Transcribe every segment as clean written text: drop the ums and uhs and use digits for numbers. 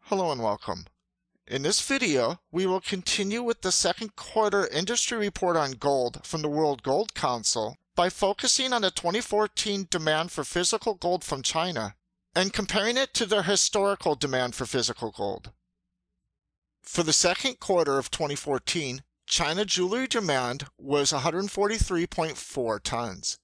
Hello and welcome. In this video, we will continue with the second quarter industry report on gold from the World Gold Council by focusing on the 2014 demand for physical gold from China and comparing it to their historical demand for physical gold. For the second quarter of 2014, China jewelry demand was 143.4 tons,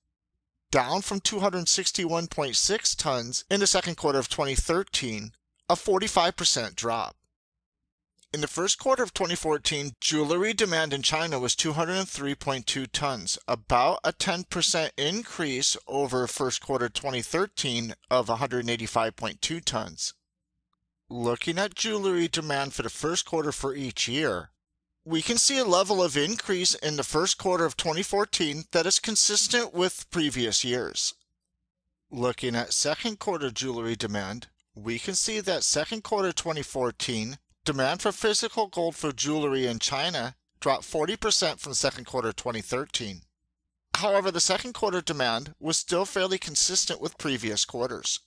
down from 261.6 tons in the second quarter of 2013, a 45% drop. In the first quarter of 2014, jewelry demand in China was 203.2 tons, about a 10% increase over first quarter 2013 of 185.2 tons. Looking at jewelry demand for the first quarter for each year, we can see a level of increase in the first quarter of 2014 that is consistent with previous years. Looking at second quarter jewelry demand, we can see that second quarter 2014 demand for physical gold for jewelry in China dropped 40% from second quarter 2013. However, the second quarter demand was still fairly consistent with previous quarters.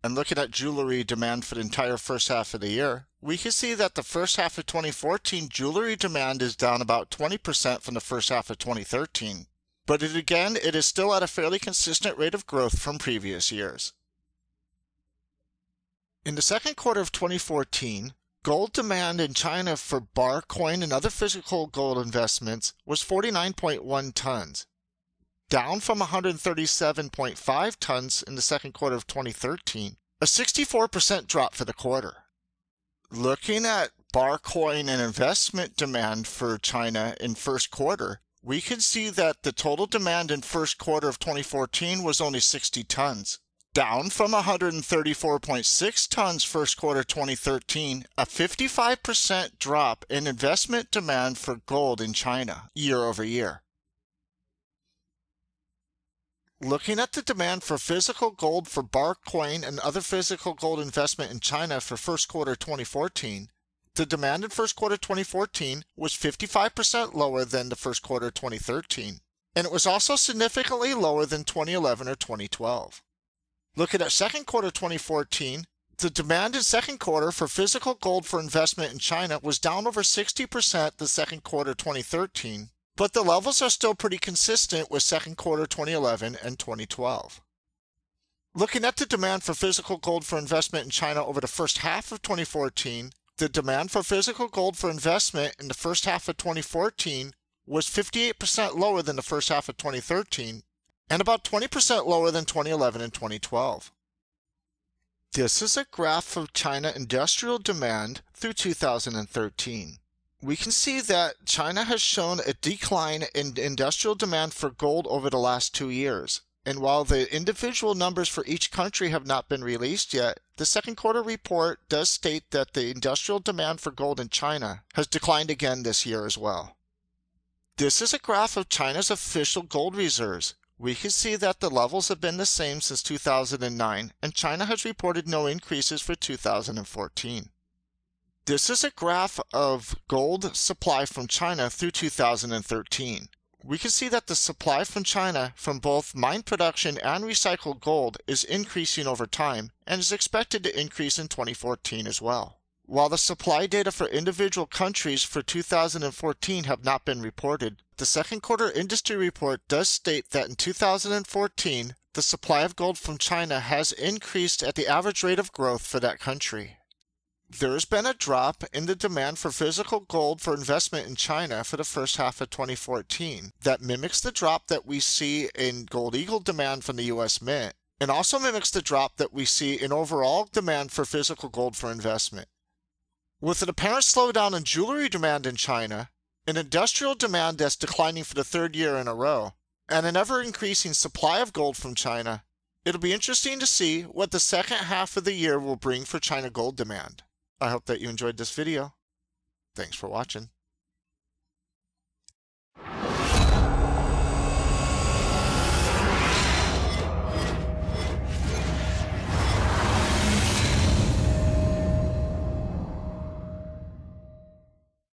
And looking at jewelry demand for the entire first half of the year, we can see that the first half of 2014 jewelry demand is down about 20% from the first half of 2013. But it is still at a fairly consistent rate of growth from previous years. In the second quarter of 2014, gold demand in China for bar, coin, and other physical gold investments was 49.1 tons, down from 137.5 tons in the second quarter of 2013, a 64% drop for the quarter. Looking at bar, coin, and investment demand for China in first quarter, we can see that the total demand in first quarter of 2014 was only 60 tons, down from 134.6 tons first quarter 2013, a 55% drop in investment demand for gold in China year over year. Looking at the demand for physical gold for bar, coin, and other physical gold investment in China for first quarter 2014, the demand in first quarter 2014 was 55% lower than the first quarter 2013, and it was also significantly lower than 2011 or 2012. Looking at second quarter 2014, the demand in second quarter for physical gold for investment in China was down over 60% the second quarter 2013, but the levels are still pretty consistent with second quarter 2011 and 2012. Looking at the demand for physical gold for investment in China over the first half of 2014, the demand for physical gold for investment in the first half of 2014 was 58% lower than the first half of 2013, and about 20% lower than 2011 and 2012. This is a graph of China industrial demand through 2013. We can see that China has shown a decline in industrial demand for gold over the last 2 years. And while the individual numbers for each country have not been released yet, the second quarter report does state that the industrial demand for gold in China has declined again this year as well. This is a graph of China's official gold reserves. We can see that the levels have been the same since 2009, and China has reported no increases for 2014. This is a graph of gold supply from China through 2013. We can see that the supply from China from both mine production and recycled gold is increasing over time and is expected to increase in 2014 as well. While the supply data for individual countries for 2014 have not been reported, the second quarter industry report does state that in 2014, the supply of gold from China has increased at the average rate of growth for that country. There has been a drop in the demand for physical gold for investment in China for the first half of 2014 that mimics the drop that we see in Gold Eagle demand from the U.S. Mint, and also mimics the drop that we see in overall demand for physical gold for investment. With an apparent slowdown in jewelry demand in China, an industrial demand that's declining for the third year in a row, and an ever-increasing supply of gold from China, it'll be interesting to see what the second half of the year will bring for China gold demand. I hope that you enjoyed this video. Thanks for watching.